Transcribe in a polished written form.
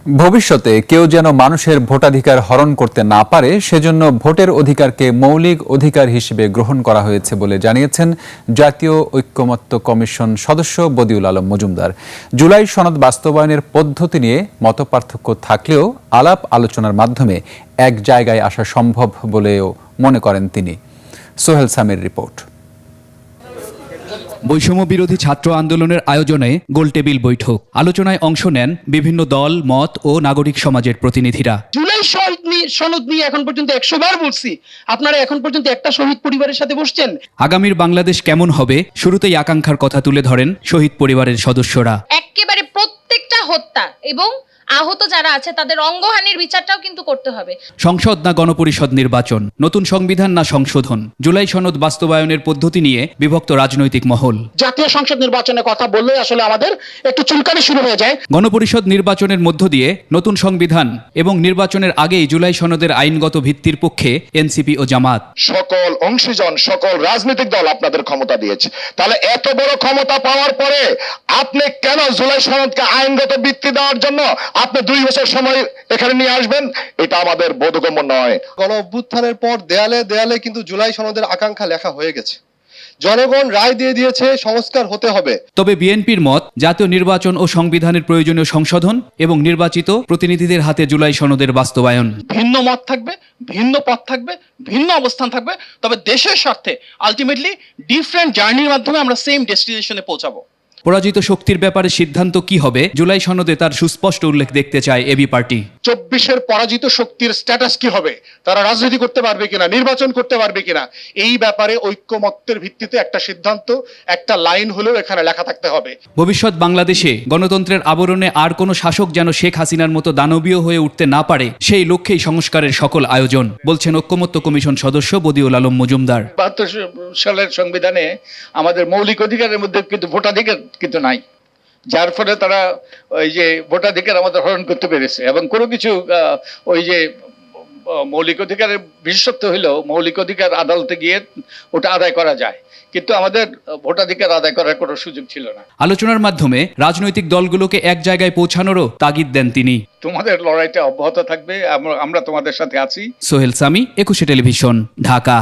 ভবিষ্যতে কেউ যেন মানুষের ভোটাধিকার হরণ করতে না পারে সেজন্য ভোটের অধিকারকে মৌলিক অধিকার হিসেবে গ্রহণ করা হয়েছে বলে জানিয়েছেন জাতীয় ঐকমত্য কমিশন সদস্য বদিউল আলম মজুমদার। জুলাই সনদ বাস্তবায়নের পদ্ধতি নিয়ে মতপার্থক্য থাকলেও আলাপ আলোচনার মাধ্যমে এক জায়গায় আসা সম্ভব বলেও মনে করেন তিনি। সোহেল সামির রিপোর্ট। বৈষম্য বিরোধী ছাত্র আন্দোলনের আয়োজনে গোলটেবিল বৈঠক। আলোচনায় অংশ নেন বিভিন্ন দল, মত ও নাগরিক সমাজের প্রতিনিধিরা। জুলাই সনদ নিয়ে এখন পর্যন্ত 100 বার বলছি, আপনারা এখন পর্যন্ত একটা শহীদ পরিবারের সাথে বসছেন। আগামীর বাংলাদেশ কেমন হবে শুরুতেই আকাঙ্ক্ষার কথা তুলে ধরেন শহীদ পরিবারের সদস্যরা। একেবারে প্রত্যেকটা হত্যা এবং আহত যারা আছে তাদের অঙ্গহানির বিচারটাও কিন্তু করতে হবে। সংসদ না গণপরিষদ নির্বাচন, নতুন সংবিধান না সংশোধন, জুলাই সনদ বাস্তবায়নের পদ্ধতি নিয়ে বিভক্ত রাজনৈতিক মহল। জাতীয় সংসদ নির্বাচনের কথা বললে আসলে আমাদের একটু চুলকানি শুরু হয়ে যায়। গণপরিষদ নির্বাচনের মধ্য দিয়ে নতুন সংবিধান এবং নির্বাচনের আগেই জুলাই সনদের আইনগত ভিত্তির পক্ষে এনসিপি ও জামাত। সকল অংশীজন, সকল রাজনৈতিক দল আপনাদের ক্ষমতা দিয়েছে, তাহলে এত বড় ক্ষমতা পাওয়ার পরে আপনি কেন জুলাই সনদকে আইনগত ভিত্তি দেওয়ার জন্য আপনি 2 বছর সময় এখানে নিয়ে আসবেন? এটা আমাদের বোধগম্য নয়। গণ অভ্যুত্থানের পর দেয়ালে দেয়ালে কিন্তু জুলাই সনদের আকাঙ্ক্ষা লেখা হয়ে গেছে। জনগণ রায় দিয়ে দিয়েছে, সংস্কার হতে হবে। তবে বিএনপির মত, জাতীয় নির্বাচন ও সংবিধানের প্রয়োজনীয় সংশোধন এবং নির্বাচিত প্রতিনিধিদের হাতে জুলাই সনদের বাস্তবায়ন। ভিন্ন মত থাকবে, ভিন্ন পথ থাকবে, ভিন্ন অবস্থান থাকবে, তবে দেশের স্বার্থে আলটিমেটলি ডিফারেন্ট জার্নির মাধ্যমে আমরা সেম ডেস্টিনেশনে পৌঁছাবো। পরাজিত শক্তির ব্যাপারে সিদ্ধান্ত কি হবে, জুলাই সনদে তার সুস্পষ্ট উল্লেখ দেখতে চায় এবি পার্টি। 24-এর পরাজিত শক্তির স্ট্যাটাস কি হবে? তারা রাজনীতি করতে পারবে কিনা, নির্বাচন করতে পারবে কিনা, এই ব্যাপারে ঐক্যমত্যের ভিত্তিতে একটা সিদ্ধান্ত, একটা লাইন হলেও এখানে লেখা থাকতে হবে। ভবিষ্যৎ বাংলাদেশে গণতন্ত্রের আবরণে আর কোনো শাসক যেন শেখ হাসিনার মতো দানবীয় হয়ে উঠতে না পারে, সেই লক্ষ্যেই সংস্কারের সকল আয়োজন, বলছেন ঐকমত্য কমিশন সদস্য বদিউল আলম মজুমদার। 72 সালের সংবিধানে আমাদের মৌলিক অধিকারের মধ্যে কিন্তু ভোটাধিকার কিন্তু নাই, যার ফলে তারা ওই যে ভোটাধিকার আমাদের হরণ করতে পেরেছে। এবং কোনো কিছু ওই যে মৌলিক অধিকারের বিশেষত্ব হইলেও মৌলিক অধিকার আদালতে গিয়ে ওটা আদায় করা যায়, কিন্তু আমাদের ভোটাধিকার আদায় করার কোনো সুযোগ ছিল না। আলোচনার মাধ্যমে রাজনৈতিক দলগুলোকে এক জায়গায় পৌঁছানোরও তাগিদ দেন তিনি। তোমাদের লড়াইটা অব্যাহত থাকবে, আমরা তোমাদের সাথে আছি। সোহেল সামি, 21 টেলিভিশন, ঢাকা।